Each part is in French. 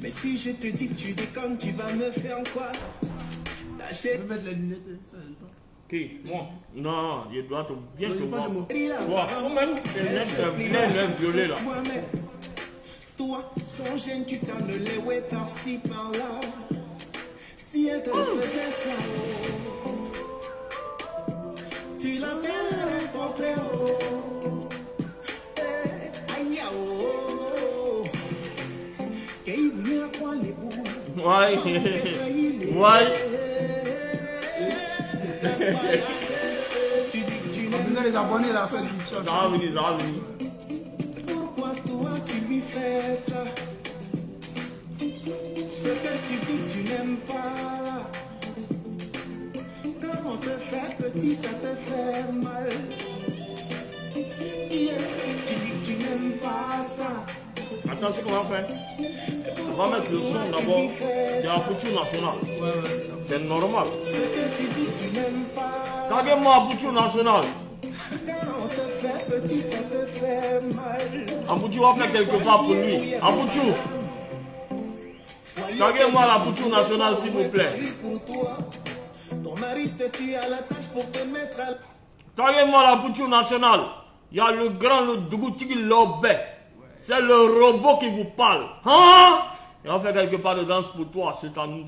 Mais si je te dis que tu déconnes, tu vas me faire quoi? Je vais mettre les lunettes, ça n'aime pas. Qui? Moi? Non, je dois te bien te voir. Toi, Toi, toi-même, tes lèvres violées là. toi, son gêne, tu t'en le ouais par-ci, par-là. Si elle te faisait ça, tu l'appellerais n'importe où. Aïe, oh, qu'il y a quoi les bouts? Ouais, ouais. On dirait les abonnés là, fait du chat. Ça va venir, ça va venir. Pourquoi toi tu lui fais ça? Ce que tu dis que tu n'aimes pas. Quand on te fait petit, ça te fait mal. Yeah, tu dis que tu n'aimes pas ça. Attends, ce qu'on va faire. On va mettre le son d'abord de la couture nationale. C'est normal. Ce que tu dis que tu n'aimes pas. Regardez-moi la couture nationale. Quand on te fait petit, ça te fait mal. Aboutou va faire quelque part pour lui. Aboutou, regardez-moi la couture nationale s'il vous plaît. Ton mari s'est tué à la tâche pour te mettre à... Regardez-moi la couture nationale. Il y a le grand, le Dougoutigui Lobé. C'est le robot qui vous parle. Hein? Il va faire quelque part de danse pour toi. C'est en...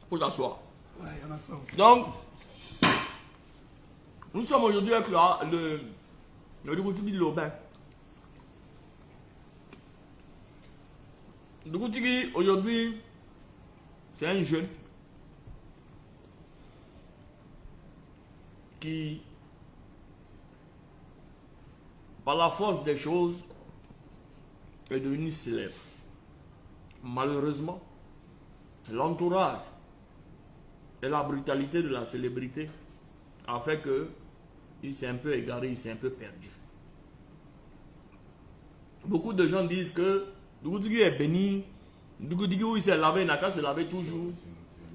Pour t'asseoir. Ouais, il y en a ça. Donc, nous sommes aujourd'hui avec le Dougoutigui Lobé. Dougoutigui, aujourd'hui, c'est un jeune qui, par la force des choses, est devenu célèbre. Malheureusement, l'entourage et la brutalité de la célébrité a fait que il s'est un peu égaré, il s'est un peu perdu. Beaucoup de gens disent que Dougoutigui est béni, Dougoutigui où il s'est lavé, il n'a qu'à se laver toujours,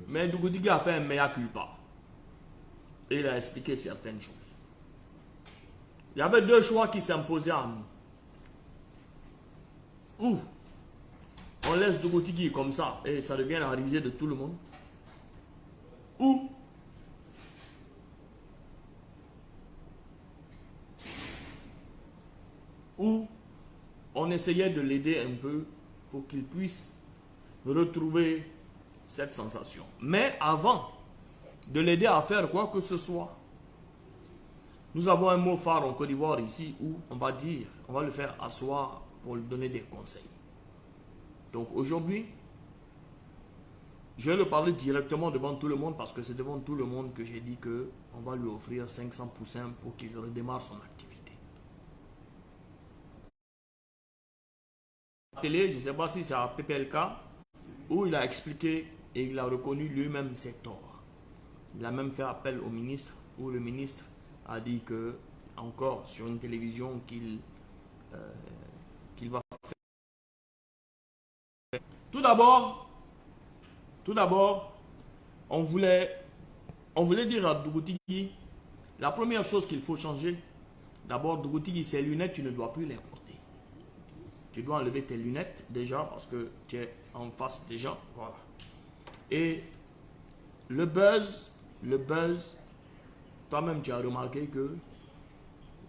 mais Dougoutigui a fait un mea culpa et il a expliqué certaines choses. Il y avait deux choix qui s'imposaient à nous. Ou on laisse Dougoutigui comme ça et ça devient la risée de tout le monde. Ou on essayait de l'aider un peu pour qu'il puisse retrouver cette sensation. Mais avant de l'aider à faire quoi que ce soit, nous avons un mot phare en Côte d'Ivoire ici où on va dire, on va le faire asseoir pour lui donner des conseils. Donc aujourd'hui, je vais le parler directement devant tout le monde parce que c'est devant tout le monde que j'ai dit qu'on va lui offrir 500 poussins pour qu'il redémarre son activité. La télé, je ne sais pas si c'est à PPLK, où il a expliqué et il a reconnu lui-même ses torts. Il a même fait appel au ministre, où le ministre a dit que, encore sur une télévision, qu'il va faire. Tout d'abord, on voulait dire à Dougoutigi, la première chose qu'il faut changer, d'abord, Dougoutigi, ces lunettes, tu ne dois plus les porter. Tu dois enlever tes lunettes déjà parce que tu es en face des gens. Voilà. Et le buzz, toi-même tu as remarqué que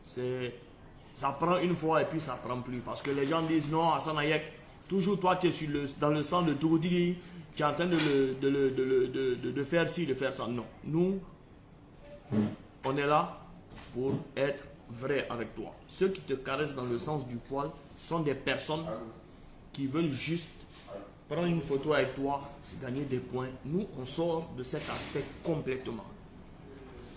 ça prend une fois et puis ça prend plus. Parce que les gens disent non, Hassan Hayek, toujours toi tu es dans le sang de Dougoutigi, tu es en train de faire ci, de faire ça. Non, nous, on est là pour être vrai avec toi. Ceux qui te caressent dans le sens du poil sont des personnes qui veulent juste prendre une photo avec toi, c'est gagner des points. Nous, on sort de cet aspect complètement.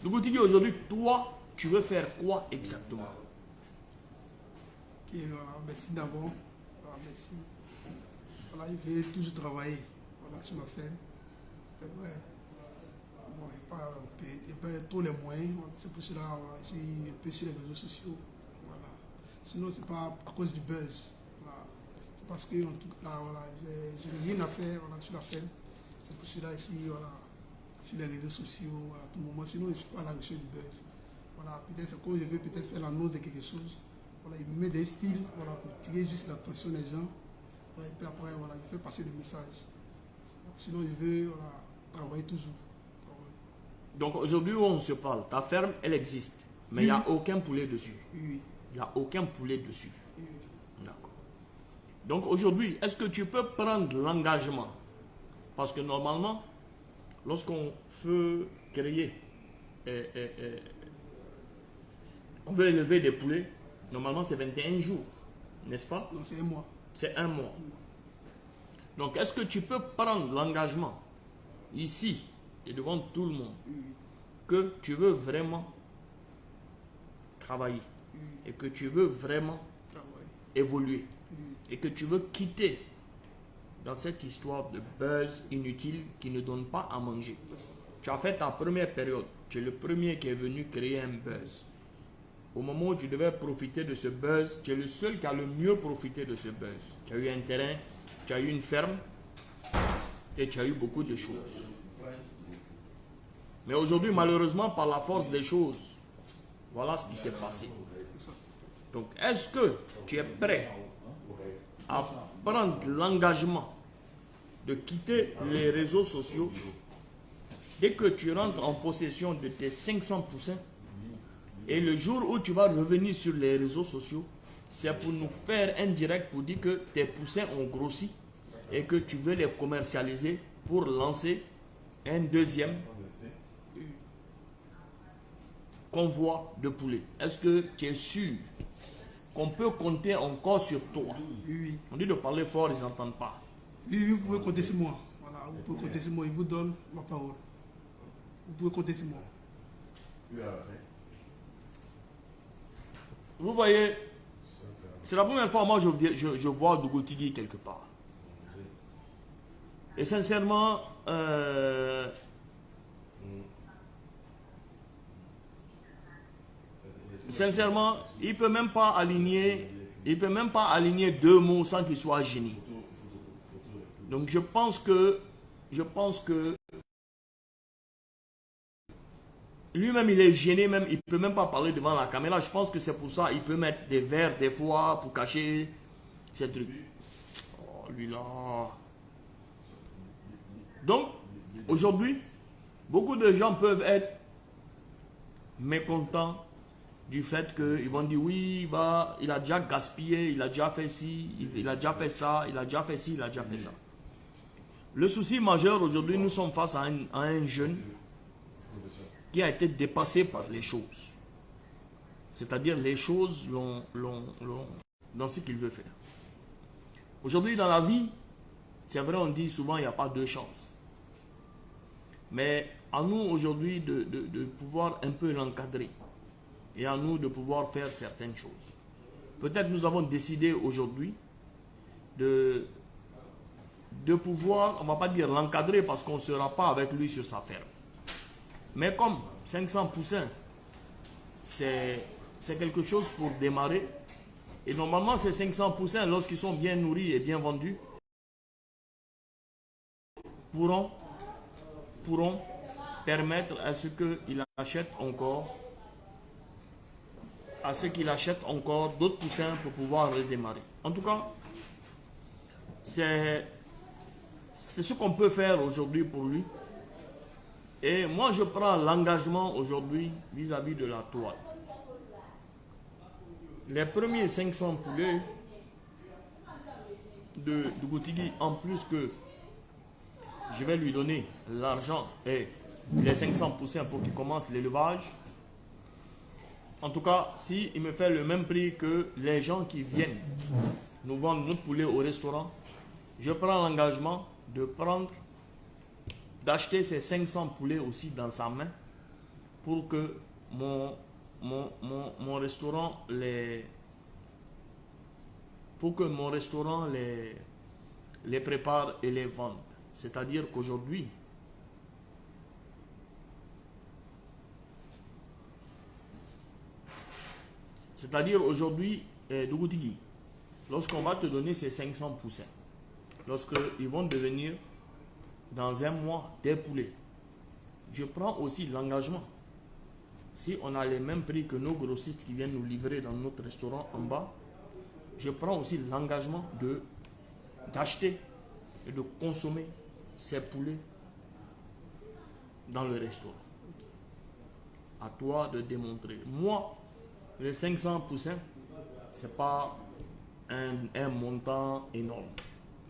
Dougoutigi, aujourd'hui, toi, tu veux faire quoi exactement? Ok, voilà, merci d'abord. Voilà, merci. Voilà, il veut toujours travailler. Voilà, sur ma ferme. C'est vrai. Bon, il n'y a pas tous les moyens. Voilà, c'est pour cela, voilà, je suis un peu sur les réseaux sociaux. Voilà. Sinon, c'est pas à cause du buzz. Voilà. C'est parce que, en tout cas, voilà, j'ai rien à faire voilà, sur la ferme. C'est pour cela, ici, voilà, sur les réseaux sociaux, voilà, tout le moment. Sinon, je ne suis pas à la recherche du buzz. Voilà, peut-être c'est quand je veux peut-être faire l'annonce de quelque chose. Voilà, il me met des styles voilà, pour tirer juste l'attention des gens. Voilà, et puis après, voilà, il fait passer le message. Sinon, je veux voilà, travailler toujours. Donc aujourd'hui où on se parle, ta ferme, elle existe, mais il n'y a aucun poulet dessus. Oui. Il n'y a aucun poulet dessus. Oui. D'accord. Donc aujourd'hui, est-ce que tu peux prendre l'engagement? Parce que normalement, lorsqu'on veut créer, on veut élever des poulets, normalement c'est 21 jours, n'est-ce pas? Non, c'est un mois. C'est un mois. Donc est-ce que tu peux prendre l'engagement ici et devant tout le monde que tu veux vraiment travailler et que tu veux vraiment évoluer et que tu veux quitter dans cette histoire de buzz inutile qui ne donne pas à manger. Tu as fait ta première période, tu es le premier qui est venu créer un buzz. Au moment où tu devais profiter de ce buzz, tu es le seul qui a le mieux profité de ce buzz. Tu as eu un terrain, tu as eu une ferme et tu as eu beaucoup de choses. Mais aujourd'hui, malheureusement, par la force des choses, voilà ce qui s'est passé. Donc, est-ce que tu es prêt à prendre l'engagement de quitter les réseaux sociaux dès que tu rentres en possession de tes 500 poussins et le jour où tu vas revenir sur les réseaux sociaux, c'est pour nous faire un direct pour dire que tes poussins ont grossi et que tu veux les commercialiser pour lancer un deuxième convoi de poulets. Est-ce que tu es sûr qu'on peut compter encore sur toi? Oui. On dit de parler fort, ils n'entendent pas. Oui, vous pouvez compter sur moi. Voilà, vous pouvez compter sur moi. Il vous donne ma parole. Vous pouvez compter sur moi. Vous voyez, c'est la première fois moi je vois Dougoutigi quelque part. Et sincèrement, il peut même pas aligner deux mots sans qu'il soit gêné. Donc je pense que lui-même il est gêné, même il peut même pas parler devant la caméra. Je pense que c'est pour ça il peut mettre des verres des fois pour cacher ces trucs. Oh lui là. Donc aujourd'hui, beaucoup de gens peuvent être mécontents du fait qu'ils vont dire oui, il a déjà gaspillé, il a déjà fait ci, il a déjà fait ça, il a déjà fait ci, il a déjà fait ça. Le souci majeur aujourd'hui, nous sommes face à un jeune qui a été dépassé par les choses. C'est-à-dire les choses dans ce qu'il veut faire. Aujourd'hui, dans la vie, c'est vrai, on dit souvent il n'y a pas deux chances. Mais à nous aujourd'hui de pouvoir un peu l'encadrer. Et à nous de pouvoir faire certaines choses. Peut-être nous avons décidé aujourd'hui de pouvoir, on ne va pas dire l'encadrer parce qu'on ne sera pas avec lui sur sa ferme. Mais comme 500 poussins, c'est quelque chose pour démarrer. Et normalement, ces 500 poussins, lorsqu'ils sont bien nourris et bien vendus, pourront permettre à ce qu'il achète encore d'autres poussins pour pouvoir redémarrer. En tout cas, c'est ce qu'on peut faire aujourd'hui pour lui. Et moi, je prends l'engagement aujourd'hui vis-à-vis de la toile. Les premiers 500 poulets de Goutigi, en plus que je vais lui donner l'argent et les 500 poussins pour qu'il commence l'élevage. En tout cas, s'il me fait le même prix que les gens qui viennent nous vendre notre poulet au restaurant, je prends l'engagement d'acheter ces 500 poulets aussi dans sa main pour que mon restaurant les prépare et les vende. C'est-à-dire qu'aujourd'hui, Dougoutigi, lorsqu'on va te donner ces 500 poussins, lorsqu'ils vont devenir dans un mois des poulets, je prends aussi l'engagement. Si on a les mêmes prix que nos grossistes qui viennent nous livrer dans notre restaurant en bas, je prends aussi l'engagement d'acheter et de consommer ces poulets dans le restaurant. À toi de démontrer. Moi, les 500 poussins, ce n'est pas un montant énorme.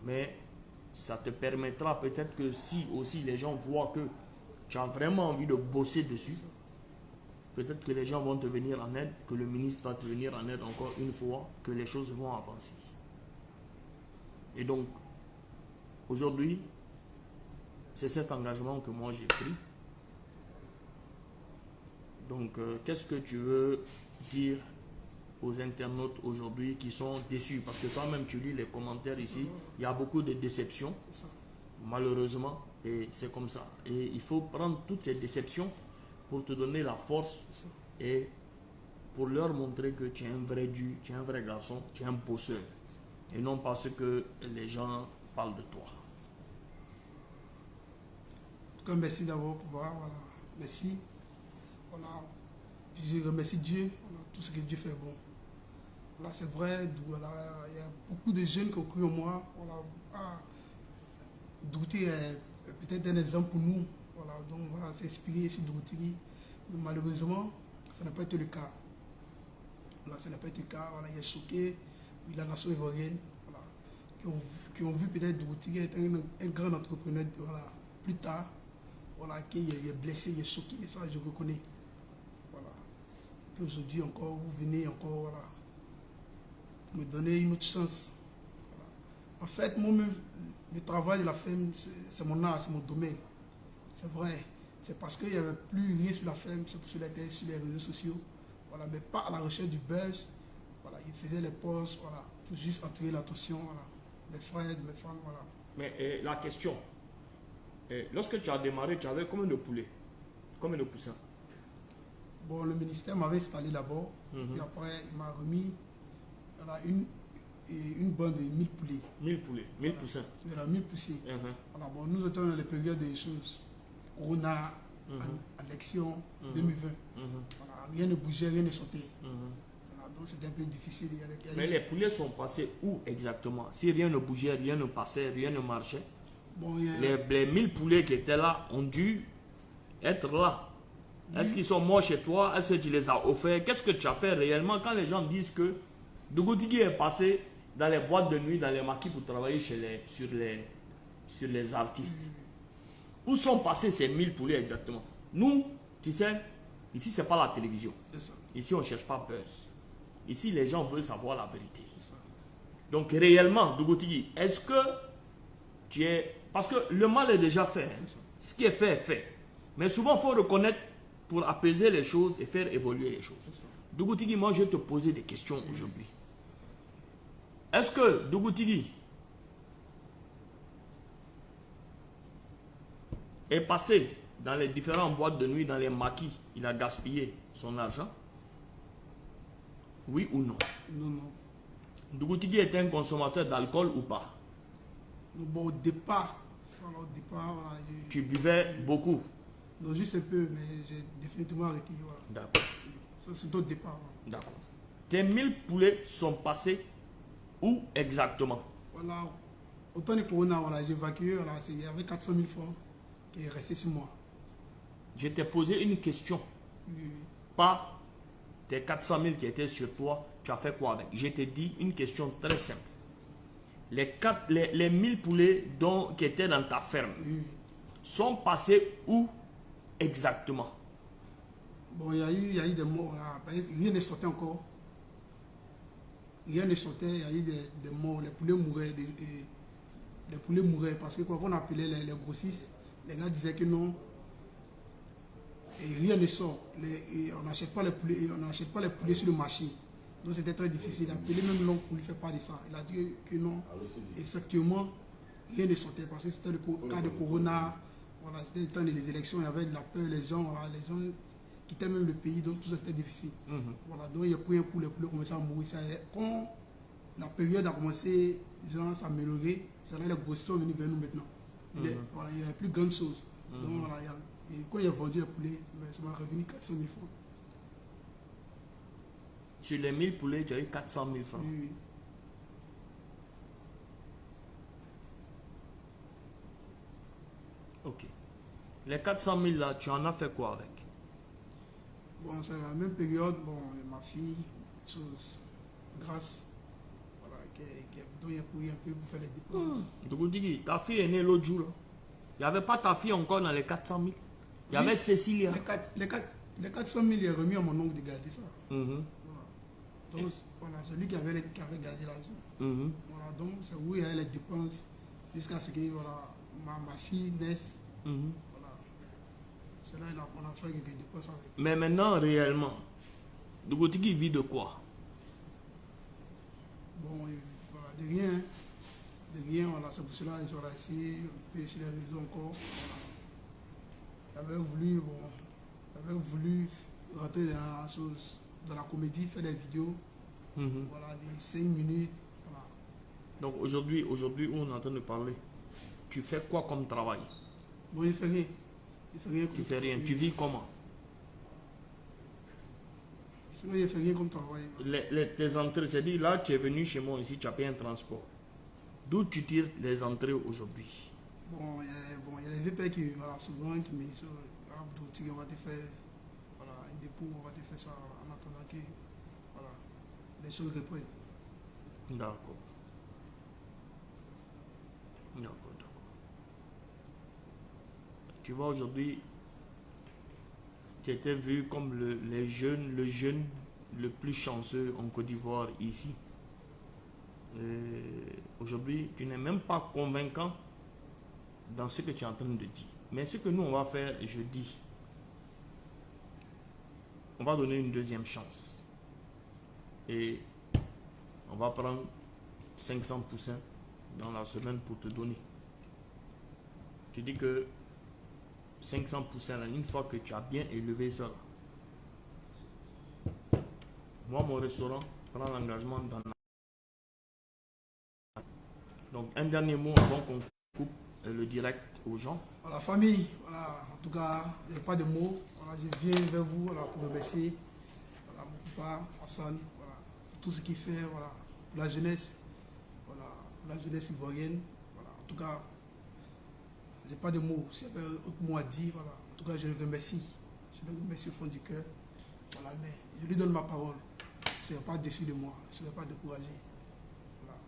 Mais ça te permettra peut-être que si aussi les gens voient que tu as vraiment envie de bosser dessus, peut-être que les gens vont te venir en aide, que le ministre va te venir en aide encore une fois, que les choses vont avancer. Et donc, aujourd'hui, c'est cet engagement que moi j'ai pris. Donc, qu'est-ce que tu veux dire aux internautes aujourd'hui qui sont déçus? Parce que toi-même, tu lis les commentaires ici, il y a beaucoup de déceptions, malheureusement, et c'est comme ça. Et il faut prendre toutes ces déceptions pour te donner la force et pour leur montrer que tu es un vrai Dieu, tu es un vrai garçon, tu es un bosseur. Et non parce que les gens parlent de toi. En tout cas, merci d'abord pour voir. Voilà. Merci. Voilà. Puis je remercie Dieu. Voilà, tout ce que Dieu fait bon. Voilà, c'est vrai. Voilà, il y a beaucoup de jeunes qui ont cru en moi. Voilà. Dougoutigi est peut-être un exemple pour nous. Voilà, donc on va s'inspirer sur Dougoutigi. Mais malheureusement, ça n'a pas été le cas. Voilà, ça n'a pas été le cas. Voilà, il est choqué. La nation ivoirienne, voilà, qui ont vu peut-être Dougoutigi être un grand entrepreneur. Voilà, plus tard, voilà, qu'il est blessé, il est choqué. Ça, je reconnais. Voilà. Et puis aujourd'hui encore, vous venez encore, voilà, pour me donner une autre chance. Voilà. En fait, moi-même, le travail de la ferme, c'est mon art, c'est mon domaine. C'est vrai. C'est parce qu'il n'y avait plus rien sur la ferme, c'est pour cela qu'il était sur les réseaux sociaux. Voilà, mais pas à la recherche du buzz. Voilà, il faisait les pauses, voilà, pour juste attirer l'attention, voilà, mes frères, mes femmes, voilà. Mais la question, lorsque tu as démarré, tu avais combien de poulets? Combien de poussins? Bon, le ministère m'avait installé d'abord, et après il m'a remis, voilà, une bande de 1000 poulets. 1000 poulets, 1000 poussins. Voilà, 1000 poussins. Voilà, bon, nous étions dans les périodes des choses. Corona, élection, 2020. Voilà, rien ne bougeait, rien ne sautait. Voilà, donc c'était un peu difficile. Mais les poulets sont passés où exactement? Si rien ne bougeait, rien ne passait, rien ne marchait, bon, les 1000 poulets qui étaient là ont dû être là Est-ce qu'ils sont morts chez toi? Est-ce que tu les as offerts? Qu'est-ce que tu as fait réellement quand les gens disent que Dougou Tigui est passé dans les boîtes de nuit, dans les maquis pour travailler sur les artistes? Où sont passés ces 1000 poulets exactement? Nous, tu sais, ici c'est pas la télévision. C'est ça. Ici on ne cherche pas buzz. Ici les gens veulent savoir la vérité. C'est ça. Donc réellement, Dougou Tigui, est-ce que tu es... Parce que le mal est déjà fait. Hein. Ce qui est fait est fait. Mais souvent, il faut reconnaître pour apaiser les choses et faire évoluer les choses. Dougou Tigui, moi je vais te poser des questions aujourd'hui. Est-ce que Dougou Tigui est passé dans les différentes boîtes de nuit, dans les maquis, il a gaspillé son argent? Oui ou non? Non, non. Dougou Tigui était un consommateur d'alcool ou pas? Bon, au départ, voilà, Tu buvais beaucoup? non, juste un peu, mais j'ai définitivement arrêté. Voilà. D'accord. Ça, c'est au départ. Voilà. D'accord. Tes 1000 poulets sont passés où exactement? Voilà. Au temps de Corona, voilà, j'ai évacué. Voilà, il y avait 400 000 francs qui est resté sur moi. Je t'ai posé une question. Pas tes 400 000 qui étaient sur toi, tu as fait quoi avec? Je t'ai dit une question très simple. Les 1000 poulets qui étaient dans ta ferme sont passés où exactement? Bon, il y a eu des morts. Voilà. Rien n'est sorti encore. Rien ne sortait. Il y a eu des morts. Les poulets mouraient. Les poulets mouraient parce que quoi qu'on appelait les grossistes, les gars disaient que non. Et rien ne sort. On n'achète pas les poulets sur le marché. Donc c'était très difficile. Appeler même l'homme pour lui faire part de ça. Il a dit que non. Effectivement, rien ne sortait parce que c'était le cas de Corona. Voilà, c'était le temps des élections. Il y avait de la peur. Les gens quittaient même le pays. Donc tout ça c'était difficile. Voilà, donc il y a pris un coup, les poulets commençaient à mourir. Quand la période a commencé à s'améliorer, c'est là les grossistes sont venus vers nous maintenant. Voilà, il y a plus grande chose. Donc voilà, et quand il a vendu les poulets, ça m'a revenu 400 000 francs. Sur les 1000 poulets, tu as eu 400 000 francs. Oui. Ok. Les 400 000 là, tu en as fait quoi avec? Bon, c'est la même période. Bon, ma fille, chose, grâce, voilà, dont il a pris un peu pour faire les dépenses. Dougou Tigui, ta fille est née l'autre jour. Là. Il n'y avait pas ta fille encore dans les 400 000. Il y avait Cécilia. Les 400 000, il est remis à mon oncle de garder ça. Mhm. Voilà. Donc, voilà, c'est lui qui avait gardé l'argent. Voilà, donc, c'est où il y a les dépenses jusqu'à ce que voilà, ma fille naisse. Voilà. C'est là qu'on a fait quelques dépenses avec. Mais maintenant, réellement, Dougou Tigui vit de quoi? Bon, voilà, de rien. Hein. De rien, voilà, c'est pour cela qu'ils sont là ici, on peut sur les réseaux encore. Voilà. J'avais voulu rentrer dans la comédie, faire des vidéos, voilà, des 5 minutes. Voilà. Donc aujourd'hui où on est en train de parler, tu fais quoi comme travail? Bon, il ne fait rien. Tu fais rien. Tu vis comment? Sinon, il ne fait rien comme travail. Tes entrées, c'est-à-dire là, tu es venu chez moi ici, tu as payé un transport. D'où tu tires les entrées aujourd'hui? Bon, il y a les VP qui, voilà, souvent, qui me disent, on va te faire, voilà, un dépôt, on va te faire ça en attendant que, voilà, les choses reprennent. D'accord. Tu vois, aujourd'hui, tu étais vu comme le jeune le plus chanceux en Côte d'Ivoire ici. Aujourd'hui, tu n'es même pas convaincant dans ce que tu es en train de dire. Mais ce que nous, on va faire, je dis, on va donner une deuxième chance. Et on va prendre 500% dans la semaine pour te donner. Tu dis que 500%, là, une fois que tu as bien élevé ça, moi, mon restaurant prend l'engagement dans... Donc, un dernier mot avant qu'on coupe le direct aux gens. Voilà, famille, voilà, en tout cas, il n'y a pas de mots. Voilà, je viens vers vous voilà, pour remercier voilà, mon papa, Hassan, voilà, pour tout ce qu'il fait, voilà, pour la jeunesse, voilà, pour la jeunesse ivoirienne. Voilà, en tout cas, je n'ai pas de mots. S'il y avait autre mot à dire, voilà, en tout cas, je le remercie. Je le remercie au fond du cœur. Voilà, mais je lui donne ma parole. Je ne serai pas déçu de moi. Je ne serai pas découragé. Voilà.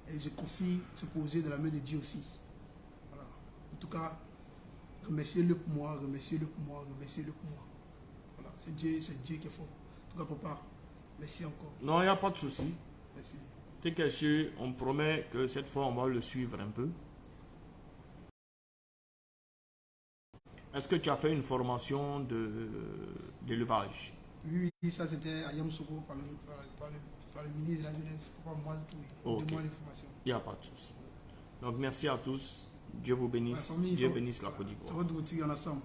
Et je confie ce projet de la main de Dieu aussi. Voilà. En tout cas, remerciez-le pour moi, remerciez-le pour moi, remerciez-le pour moi. Voilà. C'est Dieu qui est fort. En tout cas, papa, merci encore. Non, il n'y a pas de souci. Merci. C'est quelque chose, on promet que cette fois, on va le suivre un peu. Est-ce que tu as fait une formation d'élevage? Oui, ça c'était à Yamsoukro par le ministre de la Jeunesse. Pas moi du tout. Ok. Demande l'information. Il n'y a pas de souci. Donc, merci à tous. Dieu vous bénisse. La famille, Dieu ça- bénisse la Côte Ça d'Ivoire. va de retirer ensemble.